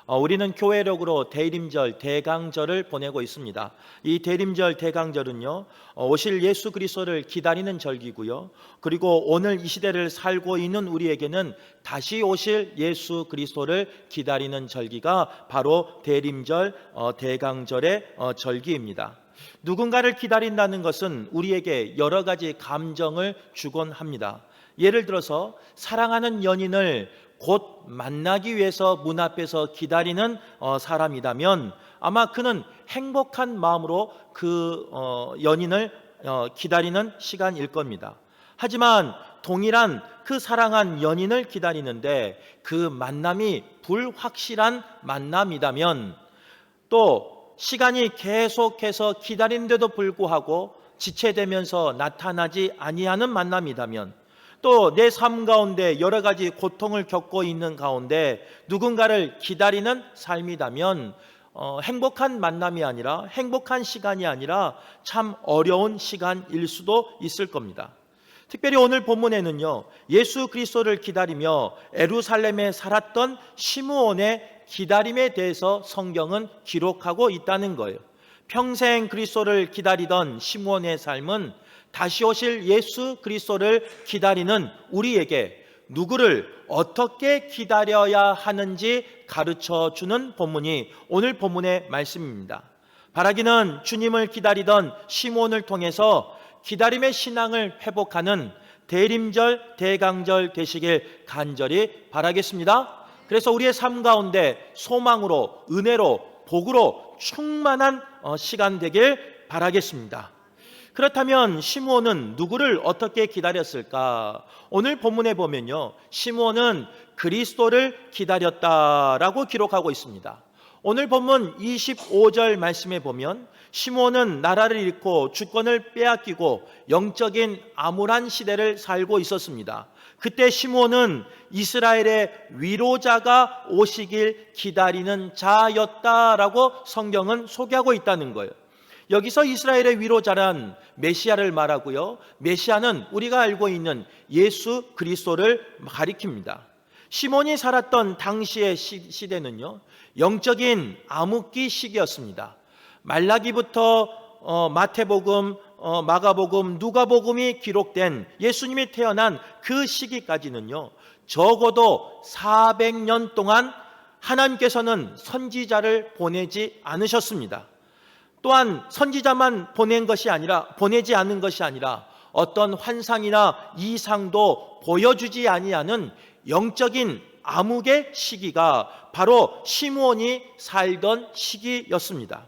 우리는 교회력으로 대림절, 대강절을 보내고 있습니다. 이 대림절, 대강절은요, 오실 예수 그리스도를 기다리는 절기고요. 그리고 오늘 이 시대를 살고 있는 우리에게는 다시 오실 예수 그리스도를 기다리는 절기가 바로 대림절, 대강절의 절기입니다. 누군가를 기다린다는 것은 우리에게 여러 가지 감정을 주곤 합니다. 예를 들어서 사랑하는 연인을 곧 만나기 위해서 문 앞에서 기다리는 사람이라면 아마 그는 행복한 마음으로 그 연인을 기다리는 시간일 겁니다. 하지만 동일한 그 사랑한 연인을 기다리는데 그 만남이 불확실한 만남이라면, 또 시간이 계속해서 기다리는데도 불구하고 지체되면서 나타나지 아니하는 만남이라면, 또 내 삶 가운데 여러 가지 고통을 겪고 있는 가운데 누군가를 기다리는 삶이라면 행복한 만남이 아니라, 행복한 시간이 아니라 참 어려운 시간일 수도 있을 겁니다. 특별히 오늘 본문에는요, 예수 그리스도를 기다리며 예루살렘에 살았던 시므온의 기다림에 대해서 성경은 기록하고 있다는 거예요. 평생 그리스도를 기다리던 시므온의 삶은 다시 오실 예수 그리스도를 기다리는 우리에게 누구를 어떻게 기다려야 하는지 가르쳐 주는 본문이 오늘 본문의 말씀입니다. 바라기는 주님을 기다리던 시므온을 통해서 기다림의 신앙을 회복하는 대림절, 대강절 되시길 간절히 바라겠습니다. 그래서 우리의 삶 가운데 소망으로, 은혜로, 복으로 충만한 시간 되길 바라겠습니다. 그렇다면 시므온은 누구를 어떻게 기다렸을까? 오늘 본문에 보면요, 시므온은 그리스도를 기다렸다라고 기록하고 있습니다. 오늘 본문 25절 말씀에 보면 시므온은 나라를 잃고 주권을 빼앗기고 영적인 암울한 시대를 살고 있었습니다. 그때 시므온은 이스라엘의 위로자가 오시길 기다리는 자였다라고 성경은 소개하고 있다는 거예요. 여기서 이스라엘의 위로자란 메시아를 말하고요, 메시아는 우리가 알고 있는 예수 그리스도를 가리킵니다. 시몬이 살았던 당시의 시대는요, 영적인 암흑기 시기였습니다. 말라기부터 마태복음, 마가복음, 누가복음이 기록된 예수님이 태어난 그 시기까지는요, 적어도 400년 동안 하나님께서는 선지자를 보내지 않으셨습니다. 또한 선지자만 보내지 않은 것이 아니라 어떤 환상이나 이상도 보여주지 아니하는 영적인 암흑의 시기가 바로 시므온이 살던 시기였습니다.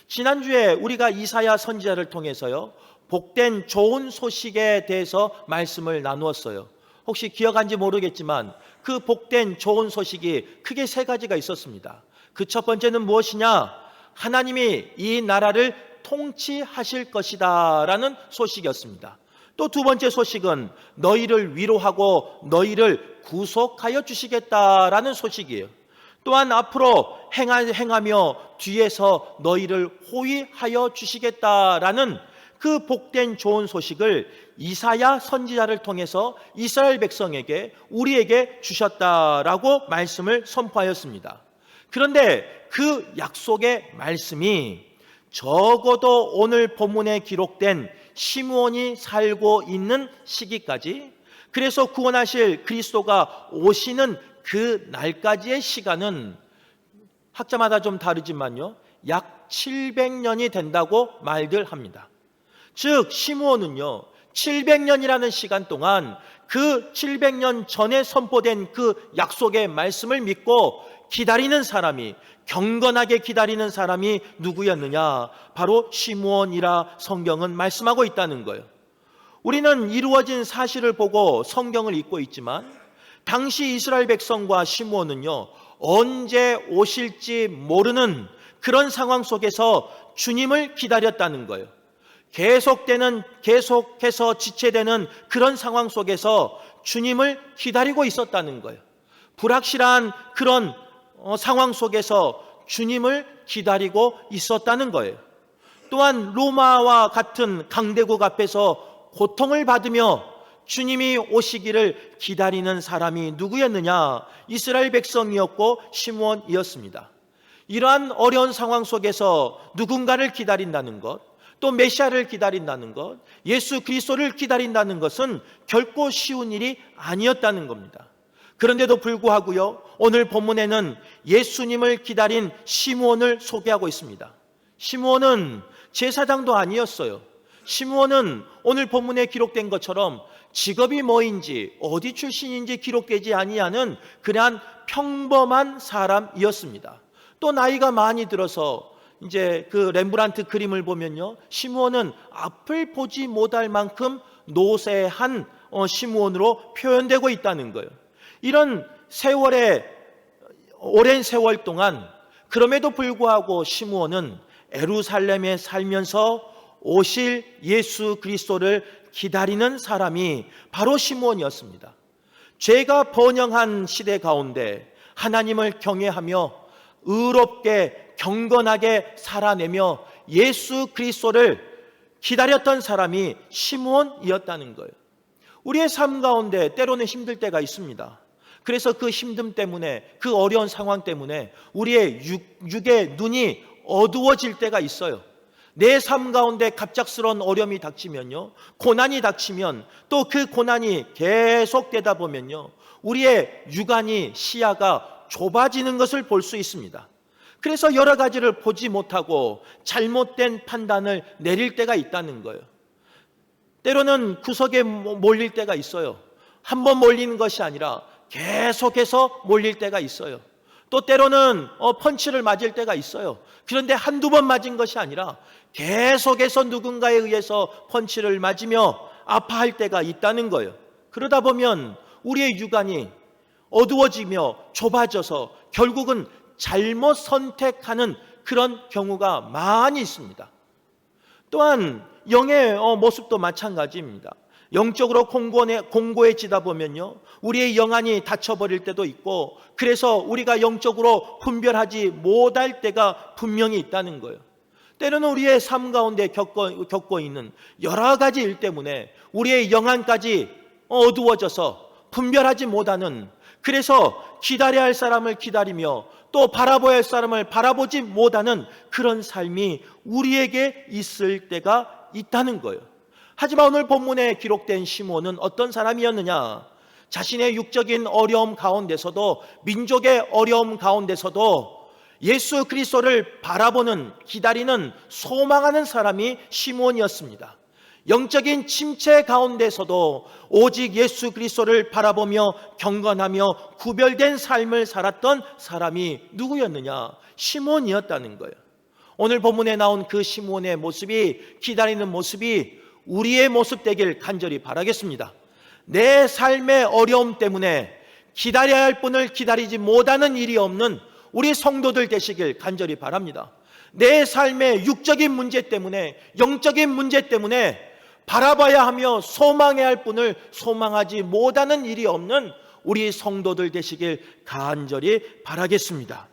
지난주에 우리가 이사야 선지자를 통해서요, 복된 좋은 소식에 대해서 말씀을 나누었어요. 혹시 기억한지 모르겠지만 그 복된 좋은 소식이 크게 세 가지가 있었습니다. 그 첫 번째는 무엇이냐? 하나님이 이 나라를 통치하실 것이다 라는 소식이었습니다. 또 두 번째 소식은 너희를 위로하고 너희를 구속하여 주시겠다라는 소식이에요. 또한 앞으로 행하며 뒤에서 너희를 호위하여 주시겠다라는 그 복된 좋은 소식을 이사야 선지자를 통해서 이스라엘 백성에게, 우리에게 주셨다라고 말씀을 선포하였습니다. 그런데 그 약속의 말씀이 적어도 오늘 본문에 기록된 시므온이 살고 있는 시기까지, 그래서 구원하실 그리스도가 오시는 그 날까지의 시간은 학자마다 좀 다르지만요, 약 700년이 된다고 말들 합니다. 즉 시므온은요, 700년이라는 시간 동안 그 700년 전에 선포된 그 약속의 말씀을 믿고 기다리는 사람이, 경건하게 기다리는 사람이 누구였느냐? 바로 시므온이라 성경은 말씀하고 있다는 거예요. 우리는 이루어진 사실을 보고 성경을 읽고 있지만 당시 이스라엘 백성과 시므온은요, 언제 오실지 모르는 그런 상황 속에서 주님을 기다렸다는 거예요. 계속해서 지체되는 그런 상황 속에서 주님을 기다리고 있었다는 거예요. 불확실한 그런 상황 속에서 주님을 기다리고 있었다는 거예요. 또한 로마와 같은 강대국 앞에서 고통을 받으며 주님이 오시기를 기다리는 사람이 누구였느냐? 이스라엘 백성이었고 시므온이었습니다. 이러한 어려운 상황 속에서 누군가를 기다린다는 것, 또 메시아를 기다린다는 것, 예수 그리스도를 기다린다는 것은 결코 쉬운 일이 아니었다는 겁니다. 그런데도 불구하고요, 오늘 본문에는 예수님을 기다린 시므온을 소개하고 있습니다. 시므온은 제사장도 아니었어요. 시므온은 오늘 본문에 기록된 것처럼 직업이 뭐인지 어디 출신인지 기록되지 아니하는 그냥 평범한 사람이었습니다. 또 나이가 많이 들어서 이제 그 렘브란트 그림을 보면요, 시므온은 앞을 보지 못할 만큼 노쇠한 시므온으로 표현되고 있다는 거예요. 이런 세월에 오랜 세월 동안 그럼에도 불구하고 시므온은 예루살렘에 살면서 오실 예수 그리스도를 기다리는 사람이 바로 시므온이었습니다. 죄가 번영한 시대 가운데 하나님을 경외하며 의롭게 경건하게 살아내며 예수 그리스도를 기다렸던 사람이 시므온이었다는 거예요. 우리의 삶 가운데 때로는 힘들 때가 있습니다. 그래서 그 힘듦 때문에, 그 어려운 상황 때문에 우리의 육의 눈이 어두워질 때가 있어요. 내 삶 가운데 갑작스러운 어려움이 닥치면요, 고난이 닥치면, 또 그 고난이 계속되다 보면요, 우리의 육안이, 시야가 좁아지는 것을 볼 수 있습니다. 그래서 여러 가지를 보지 못하고 잘못된 판단을 내릴 때가 있다는 거예요. 때로는 구석에 몰릴 때가 있어요. 한 번 몰리는 것이 아니라 계속해서 몰릴 때가 있어요. 또 때로는 펀치를 맞을 때가 있어요. 그런데 한두 번 맞은 것이 아니라 계속해서 누군가에 의해서 펀치를 맞으며 아파할 때가 있다는 거예요. 그러다 보면 우리의 육안이 어두워지며 좁아져서 결국은 잘못 선택하는 그런 경우가 많이 있습니다. 또한 영의 모습도 마찬가지입니다. 영적으로 공고해지다 보면요, 우리의 영안이 닫혀버릴 때도 있고, 그래서 우리가 영적으로 분별하지 못할 때가 분명히 있다는 거예요. 때로는 우리의 삶 가운데 겪고 있는 여러 가지 일 때문에 우리의 영안까지 어두워져서 분별하지 못하는, 그래서 기다려야 할 사람을 기다리며 또 바라봐야 할 사람을 바라보지 못하는 그런 삶이 우리에게 있을 때가 있다는 거예요. 하지만 오늘 본문에 기록된 시므온은 어떤 사람이었느냐? 자신의 육적인 어려움 가운데서도, 민족의 어려움 가운데서도 예수 그리스도를 바라보는, 기다리는, 소망하는 사람이 시므온이었습니다. 영적인 침체 가운데서도 오직 예수 그리스도를 바라보며 경건하며 구별된 삶을 살았던 사람이 누구였느냐? 시므온이었다는 거예요. 오늘 본문에 나온 그 시므온의 모습이, 기다리는 모습이 우리의 모습 되길 간절히 바라겠습니다. 내 삶의 어려움 때문에 기다려야 할 분을 기다리지 못하는 일이 없는 우리 성도들 되시길 간절히 바랍니다. 내 삶의 육적인 문제 때문에, 영적인 문제 때문에 바라봐야 하며 소망해야 할 분을 소망하지 못하는 일이 없는 우리 성도들 되시길 간절히 바라겠습니다.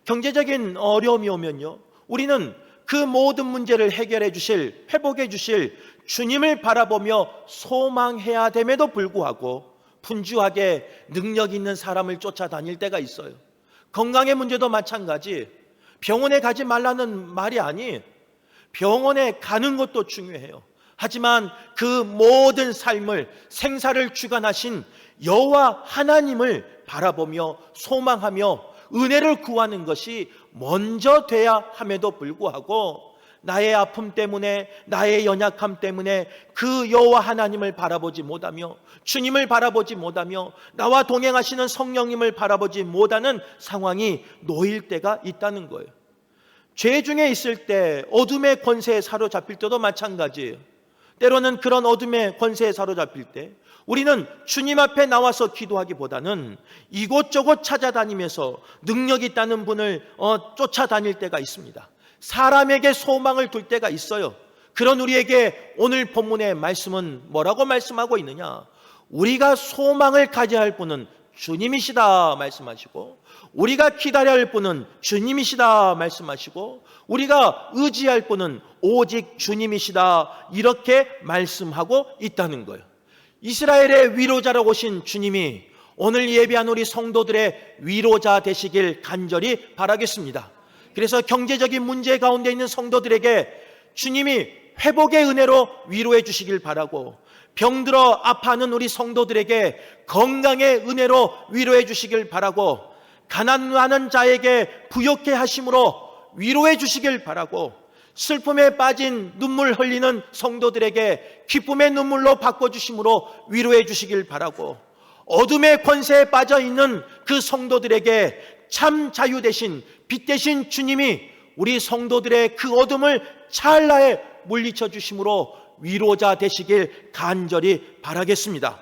경제적인 어려움이 오면요, 우리는 그 모든 문제를 해결해 주실, 회복해 주실 주님을 바라보며 소망해야 됨에도 불구하고 분주하게 능력 있는 사람을 쫓아다닐 때가 있어요. 건강의 문제도 마찬가지. 병원에 가지 말라는 말이 아니, 병원에 가는 것도 중요해요. 하지만 그 모든 삶을, 생사를 주관하신 여호와 하나님을 바라보며 소망하며 은혜를 구하는 것이 먼저 돼야 함에도 불구하고 나의 아픔 때문에, 나의 연약함 때문에 그 여호와 하나님을 바라보지 못하며, 주님을 바라보지 못하며, 나와 동행하시는 성령님을 바라보지 못하는 상황이 놓일 때가 있다는 거예요. 죄 중에 있을 때 어둠의 권세에 사로잡힐 때도 마찬가지예요. 때로는 그런 어둠의 권세에 사로잡힐 때 우리는 주님 앞에 나와서 기도하기보다는 이곳저곳 찾아다니면서 능력 있다는 분을 쫓아다닐 때가 있습니다. 사람에게 소망을 둘 때가 있어요. 그런 우리에게 오늘 본문의 말씀은 뭐라고 말씀하고 있느냐? 우리가 소망을 가져야 할 분은 주님이시다 말씀하시고, 우리가 기다려야 할 분은 주님이시다 말씀하시고, 우리가 의지할 분은 오직 주님이시다 이렇게 말씀하고 있다는 거예요. 이스라엘의 위로자라고 오신 주님이 오늘 예배한 우리 성도들의 위로자 되시길 간절히 바라겠습니다. 그래서 경제적인 문제 가운데 있는 성도들에게 주님이 회복의 은혜로 위로해 주시길 바라고, 병들어 아파하는 우리 성도들에게 건강의 은혜로 위로해 주시길 바라고, 가난하는 자에게 부욕해 하심으로 위로해 주시길 바라고, 슬픔에 빠진 눈물 흘리는 성도들에게 기쁨의 눈물로 바꿔주심으로 위로해 주시길 바라고, 어둠의 권세에 빠져 있는 그 성도들에게 참 자유 대신 빛 대신 주님이 우리 성도들의 그 어둠을 찰나에 물리쳐 주심으로 위로자 되시길 간절히 바라겠습니다.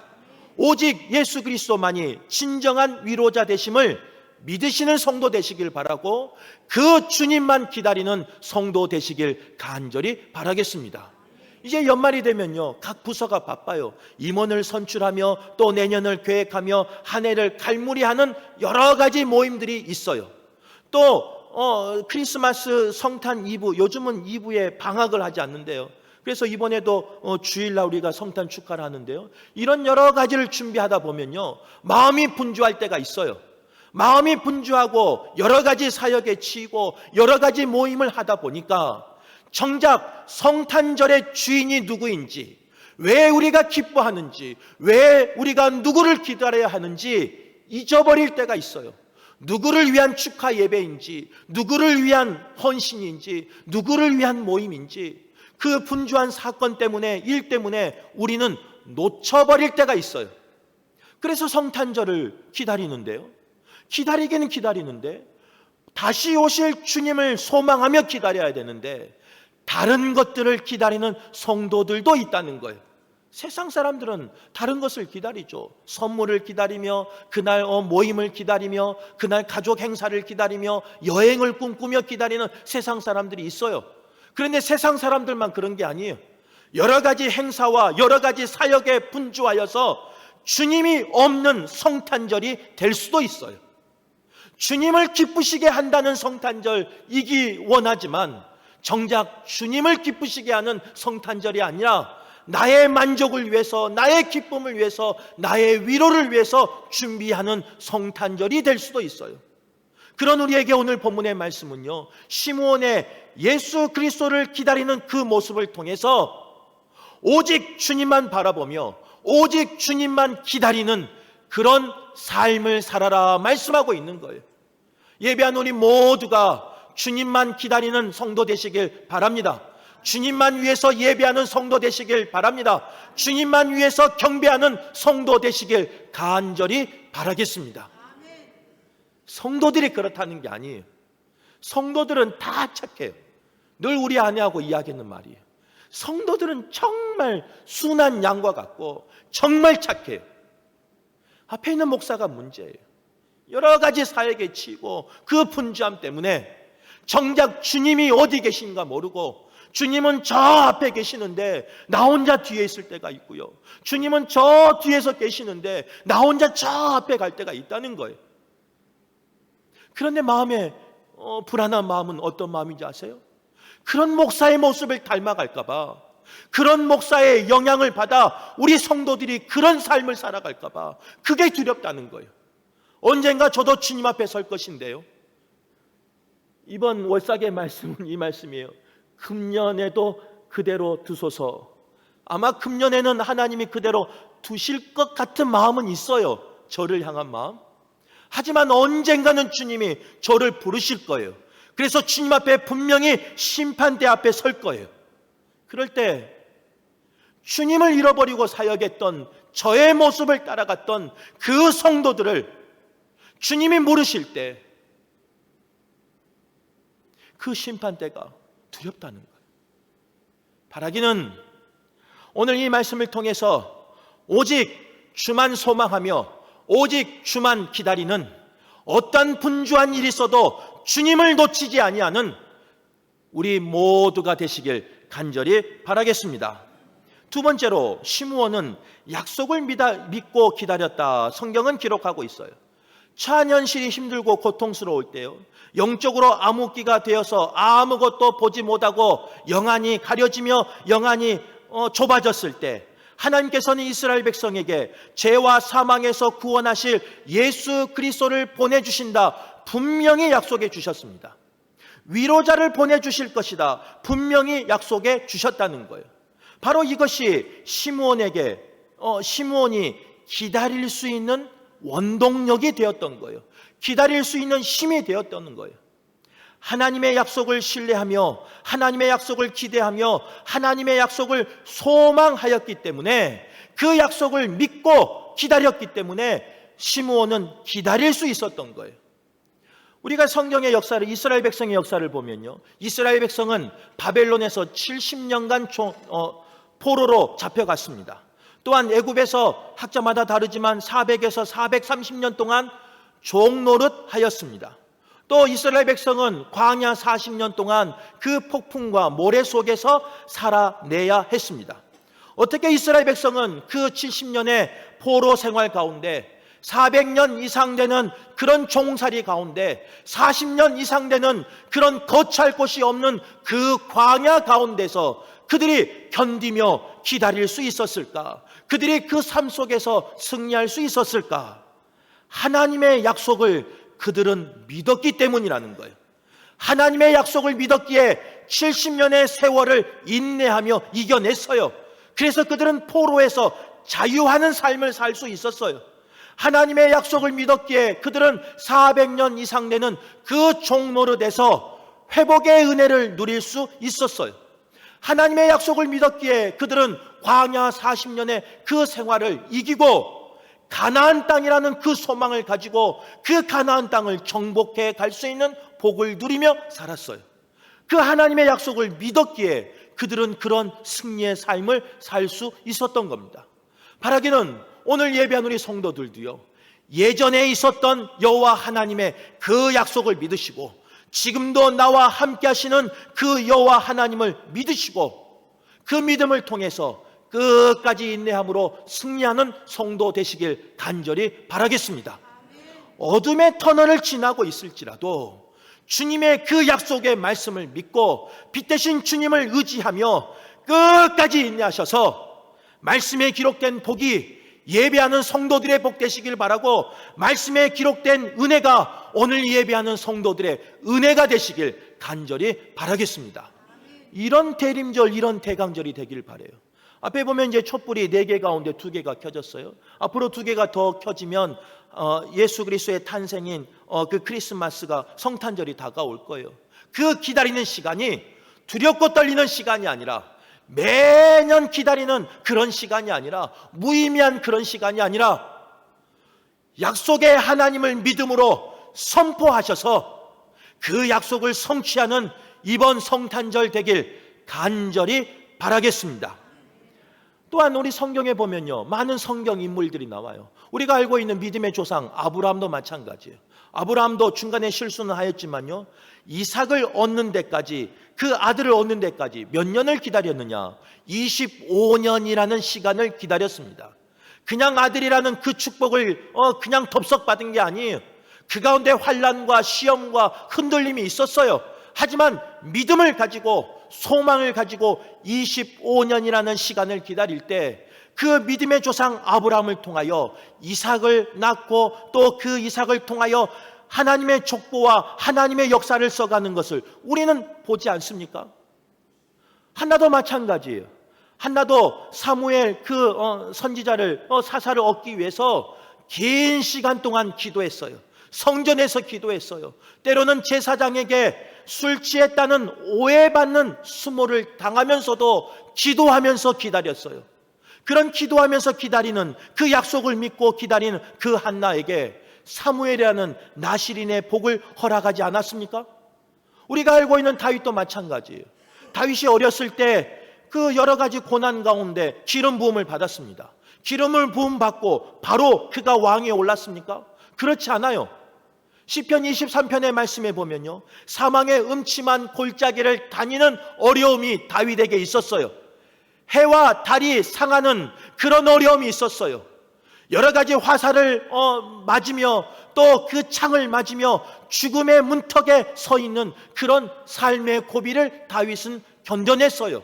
오직 예수 그리스도만이 진정한 위로자 되심을 믿으시는 성도 되시길 바라고, 그 주님만 기다리는 성도 되시길 간절히 바라겠습니다. 이제 연말이 되면요, 각 부서가 바빠요. 임원을 선출하며 또 내년을 계획하며 한 해를 갈무리하는 여러 가지 모임들이 있어요. 또 크리스마스 성탄 이브, 요즘은 이브에 방학을 하지 않는데요. 그래서 이번에도 주일날 우리가 성탄 축하를 하는데요. 이런 여러 가지를 준비하다 보면요, 마음이 분주할 때가 있어요. 마음이 분주하고 여러 가지 사역에 치이고 여러 가지 모임을 하다 보니까 정작 성탄절의 주인이 누구인지, 왜 우리가 기뻐하는지, 왜 우리가 누구를 기다려야 하는지 잊어버릴 때가 있어요. 누구를 위한 축하 예배인지, 누구를 위한 헌신인지, 누구를 위한 모임인지, 그 분주한 사건 때문에, 일 때문에 우리는 놓쳐버릴 때가 있어요. 그래서 성탄절을 기다리는데요, 기다리기는 기다리는데 다시 오실 주님을 소망하며 기다려야 되는데 다른 것들을 기다리는 성도들도 있다는 거예요. 세상 사람들은 다른 것을 기다리죠. 선물을 기다리며, 그날 모임을 기다리며, 그날 가족 행사를 기다리며, 여행을 꿈꾸며 기다리는 세상 사람들이 있어요. 그런데 세상 사람들만 그런 게 아니에요. 여러 가지 행사와 여러 가지 사역에 분주하여서 주님이 없는 성탄절이 될 수도 있어요. 주님을 기쁘시게 한다는 성탄절이기 원하지만 정작 주님을 기쁘시게 하는 성탄절이 아니라 나의 만족을 위해서, 나의 기쁨을 위해서, 나의 위로를 위해서 준비하는 성탄절이 될 수도 있어요. 그런 우리에게 오늘 본문의 말씀은요, 시므온의 예수 그리스도를 기다리는 그 모습을 통해서 오직 주님만 바라보며 오직 주님만 기다리는 그런 삶을 살아라 말씀하고 있는 거예요. 예배한 우리 모두가 주님만 기다리는 성도 되시길 바랍니다. 주님만 위해서 예배하는 성도 되시길 바랍니다. 주님만 위해서 경배하는 성도 되시길 간절히 바라겠습니다. 성도들이 그렇다는 게 아니에요. 성도들은 다 착해요. 늘 우리 아내하고 이야기하는 말이에요. 성도들은 정말 순한 양과 같고 정말 착해요. 앞에 있는 목사가 문제예요. 여러 가지 사역에 치이고 그 분주함 때문에 정작 주님이 어디 계신가 모르고, 주님은 저 앞에 계시는데 나 혼자 뒤에 있을 때가 있고요, 주님은 저 뒤에서 계시는데 나 혼자 저 앞에 갈 때가 있다는 거예요. 그런데 마음에 불안한 마음은 어떤 마음인지 아세요? 그런 목사의 모습을 닮아갈까 봐, 그런 목사의 영향을 받아 우리 성도들이 그런 삶을 살아갈까 봐 그게 두렵다는 거예요. 언젠가 저도 주님 앞에 설 것인데요, 이번 월삭의 말씀은 이 말씀이에요. 금년에도 그대로 두소서. 아마 금년에는 하나님이 그대로 두실 것 같은 마음은 있어요, 저를 향한 마음. 하지만 언젠가는 주님이 저를 부르실 거예요. 그래서 주님 앞에 분명히 심판대 앞에 설 거예요. 그럴 때 주님을 잃어버리고 사역했던 저의 모습을 따라갔던 그 성도들을 주님이 물으실 때 그 심판대가 두렵다는 거예요. 바라기는 오늘 이 말씀을 통해서 오직 주만 소망하며 오직 주만 기다리는, 어떤 분주한 일이 있어도 주님을 놓치지 아니하는 우리 모두가 되시길 간절히 바라겠습니다. 두 번째로 시므온은 약속을 믿고 기다렸다, 성경은 기록하고 있어요. 처한 현실이 힘들고 고통스러울 때요, 영적으로 암흑기가 되어서 아무것도 보지 못하고 영안이 가려지며 영안이 좁아졌을 때 하나님께서는 이스라엘 백성에게 죄와 사망에서 구원하실 예수 그리스도를 보내주신다 분명히 약속해 주셨습니다. 위로자를 보내주실 것이다 분명히 약속해 주셨다는 거예요. 바로 이것이 시므온이 기다릴 수 있는 원동력이 되었던 거예요. 기다릴 수 있는 힘이 되었던 거예요. 하나님의 약속을 신뢰하며 하나님의 약속을 기대하며 하나님의 약속을 소망하였기 때문에, 그 약속을 믿고 기다렸기 때문에 시므온은 기다릴 수 있었던 거예요. 우리가 성경의 역사를, 이스라엘 백성의 역사를 보면요, 이스라엘 백성은 바벨론에서 70년간 포로로 잡혀갔습니다. 또한 애굽에서 학자마다 다르지만 400에서 430년 동안 종노릇 하였습니다. 또 이스라엘 백성은 광야 40년 동안 그 폭풍과 모래 속에서 살아내야 했습니다. 어떻게 이스라엘 백성은 그 70년의 포로 생활 가운데, 400년 이상 되는 그런 종살이 가운데, 40년 이상 되는 그런 거처할 곳이 없는 그 광야 가운데서 그들이 견디며 기다릴 수 있었을까? 그들이 그 삶 속에서 승리할 수 있었을까? 하나님의 약속을 그들은 믿었기 때문이라는 거예요. 하나님의 약속을 믿었기에 70년의 세월을 인내하며 이겨냈어요. 그래서 그들은 포로에서 자유하는 삶을 살 수 있었어요. 하나님의 약속을 믿었기에 그들은 400년 이상 되는 그 종노릇에서 회복의 은혜를 누릴 수 있었어요. 하나님의 약속을 믿었기에 그들은 광야 40년의 그 생활을 이기고 가나안 땅이라는 그 소망을 가지고 그 가나안 땅을 정복해 갈 수 있는 복을 누리며 살았어요. 그 하나님의 약속을 믿었기에 그들은 그런 승리의 삶을 살 수 있었던 겁니다. 바라기는 오늘 예배한 우리 성도들도요, 예전에 있었던 여호와 하나님의 그 약속을 믿으시고 지금도 나와 함께 하시는 그 여호와 하나님을 믿으시고 그 믿음을 통해서 끝까지 인내함으로 승리하는 성도 되시길 간절히 바라겠습니다. 어둠의 터널을 지나고 있을지라도 주님의 그 약속의 말씀을 믿고 빛 대신 주님을 의지하며 끝까지 인내하셔서 말씀에 기록된 복이 예배하는 성도들의 복 되시길 바라고, 말씀에 기록된 은혜가 오늘 예배하는 성도들의 은혜가 되시길 간절히 바라겠습니다. 이런 대림절, 이런 대강절이 되길 바라요. 앞에 보면 이제 촛불이 4개 가운데 2개가 켜졌어요. 앞으로 2개가 더 켜지면 예수 그리스도의 탄생인 그 크리스마스가, 성탄절이 다가올 거예요. 그 기다리는 시간이 두렵고 떨리는 시간이 아니라, 매년 기다리는 그런 시간이 아니라, 무의미한 그런 시간이 아니라 약속의 하나님을 믿음으로 선포하셔서 그 약속을 성취하는 이번 성탄절 되길 간절히 바라겠습니다. 또한 우리 성경에 보면요, 많은 성경 인물들이 나와요. 우리가 알고 있는 믿음의 조상 아브라함도 마찬가지예요. 아브라함도 중간에 실수는 하였지만요, 이삭을 얻는 데까지, 그 아들을 얻는 데까지 몇 년을 기다렸느냐? 25년이라는 시간을 기다렸습니다. 그냥 아들이라는 그 축복을 그냥 덥석 받은 게 아니에요. 그 가운데 환난과 시험과 흔들림이 있었어요. 하지만 믿음을 가지고, 소망을 가지고 25년이라는 시간을 기다릴 때 그 믿음의 조상 아브라함을 통하여 이삭을 낳고, 또 그 이삭을 통하여 하나님의 족보와 하나님의 역사를 써가는 것을 우리는 보지 않습니까? 한나도 마찬가지예요. 한나도 사무엘 그 선지자를 사사를 얻기 위해서 긴 시간 동안 기도했어요. 성전에서 기도했어요. 때로는 제사장에게 술 취했다는 오해받는 수모를 당하면서도 기도하면서 기다렸어요. 그런 기도하면서 기다리는 그 약속을 믿고 기다리는 그 한나에게 사무엘이라는 나실인의 복을 허락하지 않았습니까? 우리가 알고 있는 다윗도 마찬가지예요. 다윗이 어렸을 때 그 여러 가지 고난 가운데 기름 부음을 받았습니다. 기름을 부음 받고 바로 그가 왕위에 올랐습니까? 그렇지 않아요. 시편 23편의 말씀에 보면요, 사망의 음침한 골짜기를 다니는 어려움이 다윗에게 있었어요. 해와 달이 상하는 그런 어려움이 있었어요. 여러 가지 화살을 맞으며 또 그 창을 맞으며 죽음의 문턱에 서 있는 그런 삶의 고비를 다윗은 견뎌냈어요.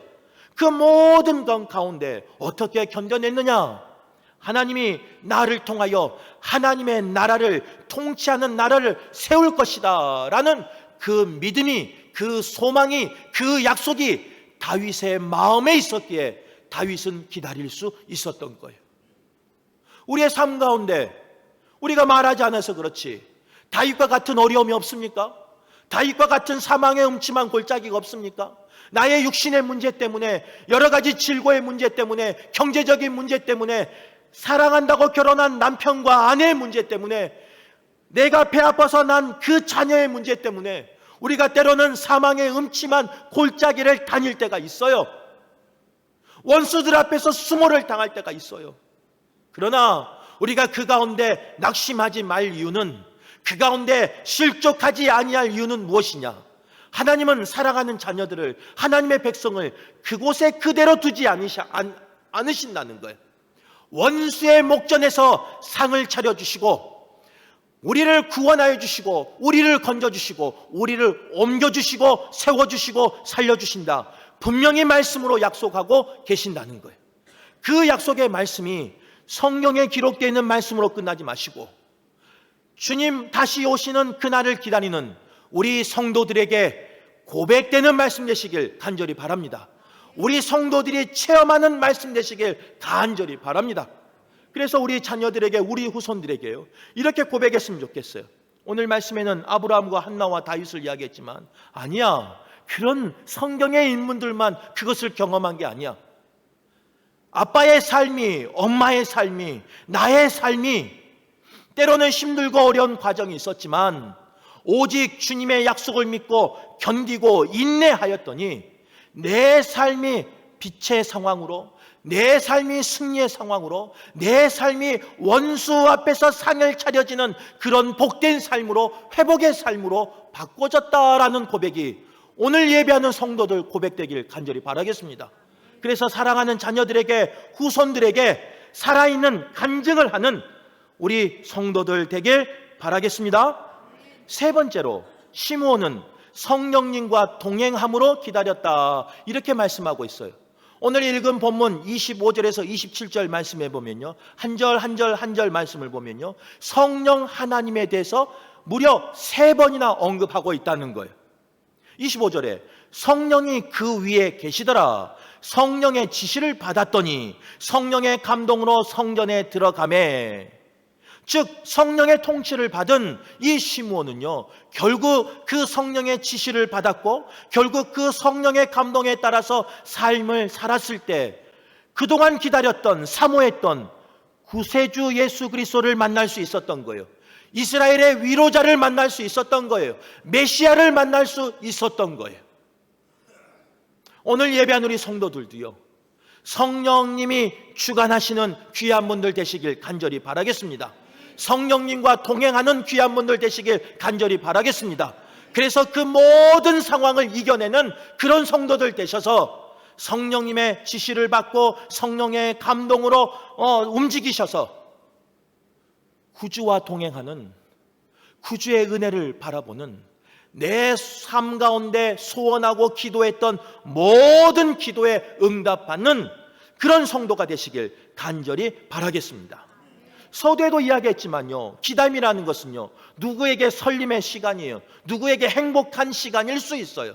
그 모든 것 가운데 어떻게 견뎌냈느냐? 하나님이 나를 통하여 하나님의 나라를 통치하는 나라를 세울 것이다 라는 그 믿음이, 그 소망이, 그 약속이 다윗의 마음에 있었기에 다윗은 기다릴 수 있었던 거예요. 우리의 삶 가운데 우리가 말하지 않아서 그렇지 다윗과 같은 어려움이 없습니까? 다윗과 같은 사망의 음침한 골짜기가 없습니까? 나의 육신의 문제 때문에, 여러 가지 질고의 문제 때문에, 경제적인 문제 때문에, 사랑한다고 결혼한 남편과 아내의 문제 때문에, 내가 배 아파서 난 그 자녀의 문제 때문에 우리가 때로는 사망의 음침한 골짜기를 다닐 때가 있어요. 원수들 앞에서 수모를 당할 때가 있어요. 그러나 우리가 그 가운데 낙심하지 말 이유는, 그 가운데 실족하지 아니할 이유는 무엇이냐? 하나님은 사랑하는 자녀들을, 하나님의 백성을 그곳에 그대로 두지 않으신다는 거예요. 원수의 목전에서 상을 차려주시고, 우리를 구원하여 주시고, 우리를 건져주시고, 우리를 옮겨주시고, 세워주시고, 살려주신다, 분명히 말씀으로 약속하고 계신다는 거예요. 그 약속의 말씀이 성경에 기록되어 있는 말씀으로 끝나지 마시고, 주님 다시 오시는 그날을 기다리는 우리 성도들에게 고백되는 말씀 되시길 간절히 바랍니다. 우리 성도들이 체험하는 말씀 되시길 간절히 바랍니다. 그래서 우리 자녀들에게, 우리 후손들에게요, 이렇게 고백했으면 좋겠어요. 오늘 말씀에는 아브라함과 한나와 다윗을 이야기했지만 아니야, 그런 성경의 인물들만 그것을 경험한 게 아니야. 아빠의 삶이, 엄마의 삶이, 나의 삶이 때로는 힘들고 어려운 과정이 있었지만 오직 주님의 약속을 믿고 견디고 인내하였더니 내 삶이 빛의 상황으로, 내 삶이 승리의 상황으로, 내 삶이 원수 앞에서 상을 차려지는 그런 복된 삶으로, 회복의 삶으로 바꿔졌다라는 고백이 오늘 예배하는 성도들 고백되길 간절히 바라겠습니다. 그래서 사랑하는 자녀들에게, 후손들에게 살아있는 간증을 하는 우리 성도들 되길 바라겠습니다. 세 번째로, 시므온은 성령님과 동행함으로 기다렸다, 이렇게 말씀하고 있어요. 오늘 읽은 본문 25절에서 27절 말씀해 보면요, 한 절 한 절 한 절 말씀을 보면요, 성령 하나님에 대해서 무려 3번이나 언급하고 있다는 거예요. 25절에 성령이 그 위에 계시더라, 성령의 지시를 받았더니 성령의 감동으로 성전에 들어가매. 즉 성령의 통치를 받은 이 시므온은요, 결국 그 성령의 지시를 받았고, 결국 그 성령의 감동에 따라서 삶을 살았을 때 그동안 기다렸던, 사모했던 구세주 예수 그리스도를 만날 수 있었던 거예요. 이스라엘의 위로자를 만날 수 있었던 거예요. 메시아를 만날 수 있었던 거예요. 오늘 예배한 우리 성도들도요, 성령님이 주관하시는 귀한 분들 되시길 간절히 바라겠습니다. 성령님과 동행하는 귀한 분들 되시길 간절히 바라겠습니다. 그래서 그 모든 상황을 이겨내는 그런 성도들 되셔서 성령님의 지시를 받고 성령의 감동으로 움직이셔서 구주와 동행하는, 구주의 은혜를 바라보는, 내 삶 가운데 소원하고 기도했던 모든 기도에 응답받는 그런 성도가 되시길 간절히 바라겠습니다. 서두에도 이야기했지만요, 기담이라는 것은요, 누구에게 설림의 시간이에요. 누구에게 행복한 시간일 수 있어요.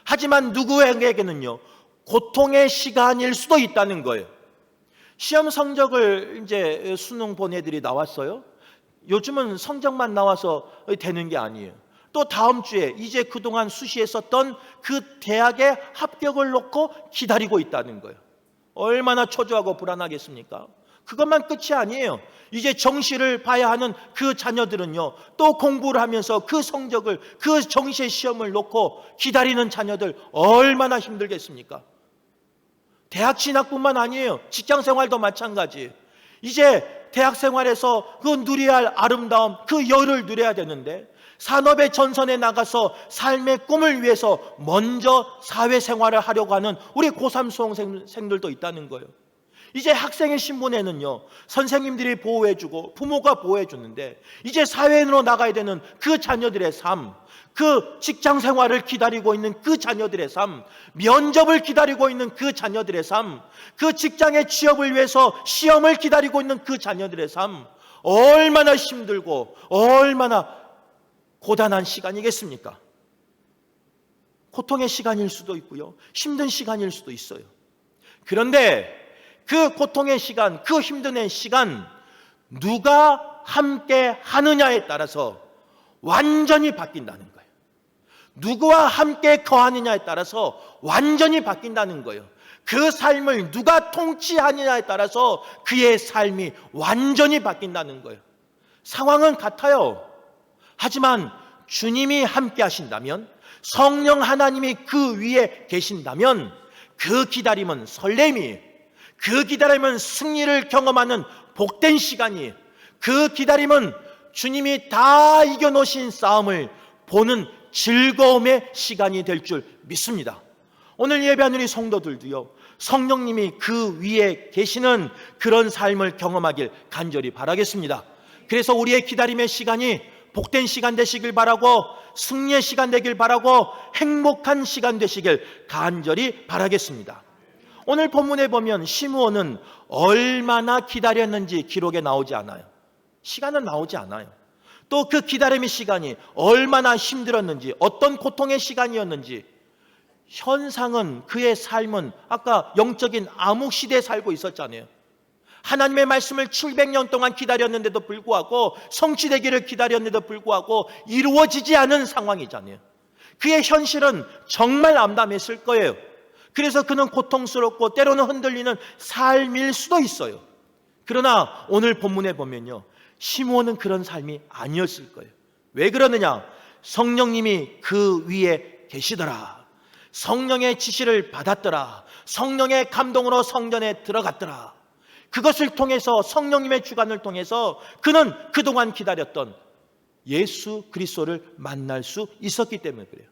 하지만 누구에게는요, 고통의 시간일 수도 있다는 거예요. 시험 성적을 이제 수능 본 애들이 나왔어요. 요즘은 성적만 나와서 되는 게 아니에요. 또 다음 주에 이제 그동안 수시했었던 그 대학의 합격을 놓고 기다리고 있다는 거예요. 얼마나 초조하고 불안하겠습니까? 그것만 끝이 아니에요. 이제 정시를 봐야 하는 그 자녀들은요, 또 공부를 하면서 그 성적을, 그 정시의 시험을 놓고 기다리는 자녀들 얼마나 힘들겠습니까? 대학 진학뿐만 아니에요. 직장 생활도 마찬가지예요. 이제 대학 생활에서 그 누려야 할 아름다움, 그 여유를 누려야 되는데 산업의 전선에 나가서 삶의 꿈을 위해서 먼저 사회생활을 하려고 하는 우리 고3 수험생들도 있다는 거예요. 이제 학생의 신분에는요, 선생님들이 보호해주고 부모가 보호해주는데 이제 사회인으로 나가야 되는 그 자녀들의 삶, 그 직장 생활을 기다리고 있는 그 자녀들의 삶, 면접을 기다리고 있는 그 자녀들의 삶, 그 직장의 취업을 위해서 시험을 기다리고 있는 그 자녀들의 삶, 얼마나 힘들고 얼마나 고단한 시간이겠습니까? 고통의 시간일 수도 있고요, 힘든 시간일 수도 있어요. 그런데 그 고통의 시간, 그 힘든 시간, 누가 함께 하느냐에 따라서 완전히 바뀐다는 거예요. 누구와 함께 거하느냐에 따라서 완전히 바뀐다는 거예요. 그 삶을 누가 통치하느냐에 따라서 그의 삶이 완전히 바뀐다는 거예요. 상황은 같아요. 하지만 주님이 함께 하신다면, 성령 하나님이 그 위에 계신다면 그 기다림은 설렘이, 그 기다림은 승리를 경험하는 복된 시간이, 그 기다림은 주님이 다 이겨놓으신 싸움을 보는 즐거움의 시간이 될 줄 믿습니다. 오늘 예배하는 우리 성도들도요, 성령님이 그 위에 계시는 그런 삶을 경험하길 간절히 바라겠습니다. 그래서 우리의 기다림의 시간이 복된 시간 되시길 바라고, 승리의 시간 되길 바라고, 행복한 시간 되시길 간절히 바라겠습니다. 오늘 본문에 보면 시므온은 얼마나 기다렸는지 기록에 나오지 않아요. 시간은 나오지 않아요. 또 그 기다림의 시간이 얼마나 힘들었는지, 어떤 고통의 시간이었는지, 현상은, 그의 삶은 아까 영적인 암흑 시대에 살고 있었잖아요. 하나님의 말씀을 700년 동안 기다렸는데도 불구하고, 성취되기를 기다렸는데도 불구하고 이루어지지 않은 상황이잖아요. 그의 현실은 정말 암담했을 거예요. 그래서 그는 고통스럽고 때로는 흔들리는 삶일 수도 있어요. 그러나 오늘 본문에 보면요, 시므온은 그런 삶이 아니었을 거예요. 왜 그러느냐? 성령님이 그 위에 계시더라. 성령의 지시를 받았더라. 성령의 감동으로 성전에 들어갔더라. 그것을 통해서, 성령님의 주관을 통해서 그는 그동안 기다렸던 예수 그리스도를 만날 수 있었기 때문에 그래요.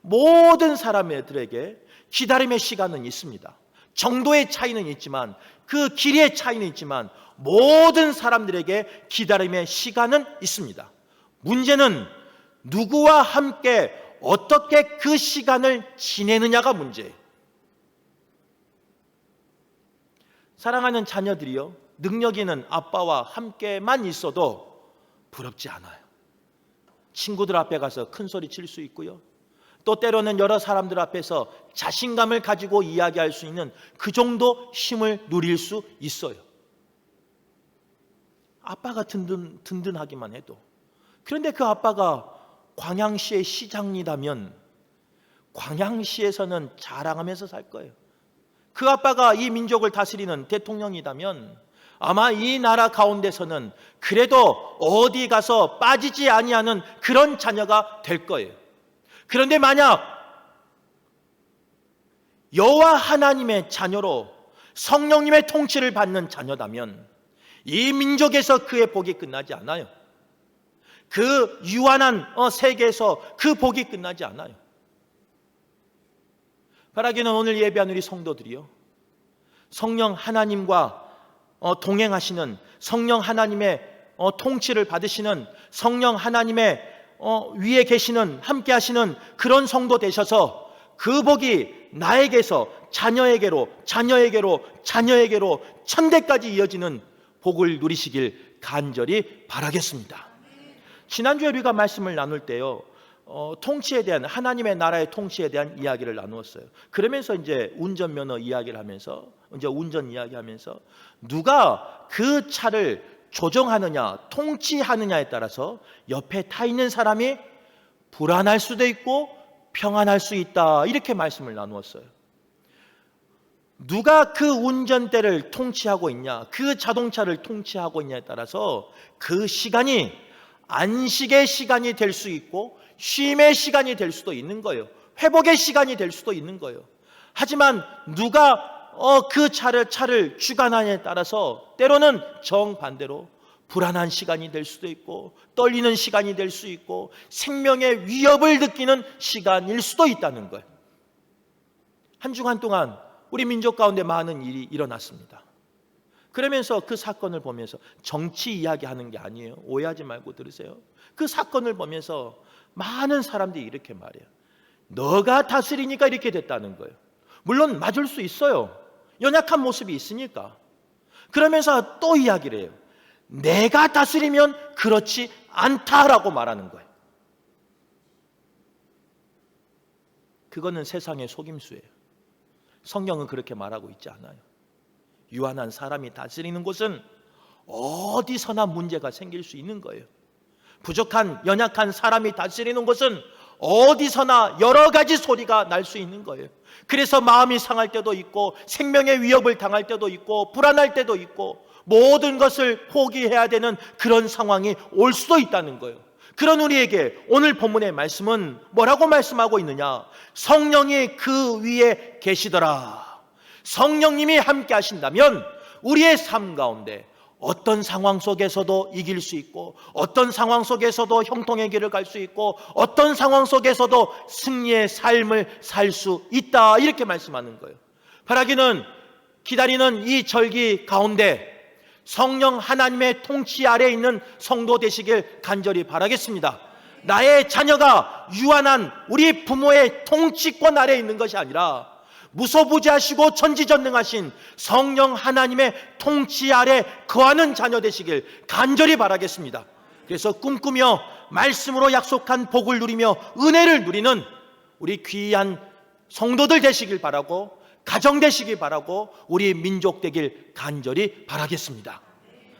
모든 사람들에게 기다림의 시간은 있습니다. 정도의 차이는 있지만, 그 길이의 차이는 있지만 모든 사람들에게 기다림의 시간은 있습니다. 문제는 누구와 함께 어떻게 그 시간을 지내느냐가 문제예요. 사랑하는 자녀들이요, 능력 있는 아빠와 함께만 있어도 부럽지 않아요. 친구들 앞에 가서 큰 소리 칠 수 있고요, 또 때로는 여러 사람들 앞에서 자신감을 가지고 이야기할 수 있는 그 정도 힘을 누릴 수 있어요. 아빠가 든든하기만 해도. 그런데 그 아빠가 광양시의 시장이라면 광양시에서는 자랑하면서 살 거예요. 그 아빠가 이 민족을 다스리는 대통령이라면 아마 이 나라 가운데서는 그래도 어디 가서 빠지지 아니하는 그런 자녀가 될 거예요. 그런데 만약 여호와 하나님의 자녀로 성령님의 통치를 받는 자녀라면 이 민족에서 그의 복이 끝나지 않아요. 그 유한한 세계에서 그 복이 끝나지 않아요. 바라기는 오늘 예배하는 우리 성도들이요, 성령 하나님과 동행하시는, 성령 하나님의 통치를 받으시는, 성령 하나님의 위에 계시는, 함께 하시는 그런 성도 되셔서 그 복이 나에게서 자녀에게로, 자녀에게로, 자녀에게로 천대까지 이어지는 복을 누리시길 간절히 바라겠습니다. 지난주에 우리가 말씀을 나눌 때요, 통치에 대한, 하나님의 나라의 통치에 대한 이야기를 나누었어요. 그러면서 이제 운전면허 이야기를 하면서, 이제 운전 이야기하면서 누가 그 차를 조정하느냐, 통치하느냐에 따라서 옆에 타 있는 사람이 불안할 수도 있고 평안할 수 있다, 이렇게 말씀을 나누었어요. 누가 그 운전대를 통치하고 있냐, 그 자동차를 통치하고 있냐에 따라서 그 시간이 안식의 시간이 될 수 있고 쉼의 시간이 될 수도 있는 거예요. 회복의 시간이 될 수도 있는 거예요. 하지만 누가 그 차를 주관하냐에 따라서 때로는 정반대로 불안한 시간이 될 수도 있고 떨리는 시간이 될 수 있고 생명의 위협을 느끼는 시간일 수도 있다는 거예요. 한 주간 동안 우리 민족 가운데 많은 일이 일어났습니다. 그러면서 그 사건을 보면서 정치 이야기하는 게 아니에요. 오해하지 말고 들으세요. 그 사건을 보면서 많은 사람들이 이렇게 말해요. 너가 다스리니까 이렇게 됐다는 거예요. 물론 맞을 수 있어요. 연약한 모습이 있으니까. 그러면서 또 이야기를 해요. 내가 다스리면 그렇지 않다라고 말하는 거예요. 그거는 세상의 속임수예요. 성경은 그렇게 말하고 있지 않아요. 유한한 사람이 다스리는 곳은 어디서나 문제가 생길 수 있는 거예요. 부족한 연약한 사람이 다스리는 곳은 어디서나 여러 가지 소리가 날 수 있는 거예요. 그래서 마음이 상할 때도 있고 생명의 위협을 당할 때도 있고 불안할 때도 있고 모든 것을 포기해야 되는 그런 상황이 올 수도 있다는 거예요. 그런 우리에게 오늘 본문의 말씀은 뭐라고 말씀하고 있느냐? 성령이 그 위에 계시더라. 성령님이 함께 하신다면 우리의 삶 가운데 어떤 상황 속에서도 이길 수 있고 어떤 상황 속에서도 형통의 길을 갈 수 있고 어떤 상황 속에서도 승리의 삶을 살 수 있다, 이렇게 말씀하는 거예요. 바라기는 기다리는 이 절기 가운데 성령 하나님의 통치 아래에 있는 성도 되시길 간절히 바라겠습니다. 나의 자녀가 유한한 우리 부모의 통치권 아래에 있는 것이 아니라 무소부지하시고 천지전능하신 성령 하나님의 통치 아래 거하는 자녀 되시길 간절히 바라겠습니다. 그래서 꿈꾸며 말씀으로 약속한 복을 누리며 은혜를 누리는 우리 귀한 성도들 되시길 바라고, 가정 되시길 바라고, 우리 민족 되길 간절히 바라겠습니다.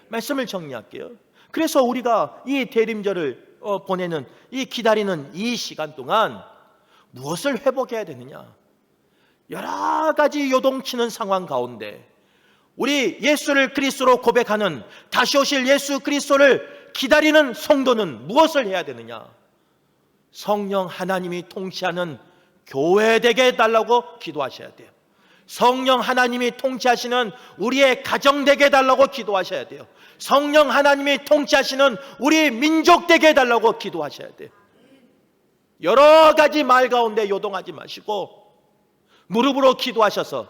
말씀을 정리할게요. 그래서 우리가 이 대림절을 보내는, 이 기다리는 이 시간 동안 무엇을 회복해야 되느냐? 여러 가지 요동치는 상황 가운데 우리 예수를 그리스도로 고백하는 다시 오실 예수 그리스도를 기다리는 성도는 무엇을 해야 되느냐? 성령 하나님이 통치하는 교회 되게 해달라고 기도하셔야 돼요. 성령 하나님이 통치하시는 우리의 가정 되게 해달라고 기도하셔야 돼요. 성령 하나님이 통치하시는 우리 민족 되게 해달라고 기도하셔야 돼요. 여러 가지 말 가운데 요동하지 마시고 무릎으로 기도하셔서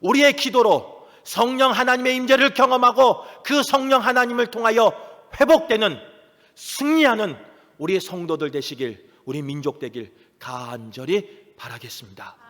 우리의 기도로 성령 하나님의 임재를 경험하고 그 성령 하나님을 통하여 회복되는, 승리하는 우리의 성도들 되시길, 우리 민족 되길 간절히 바라겠습니다.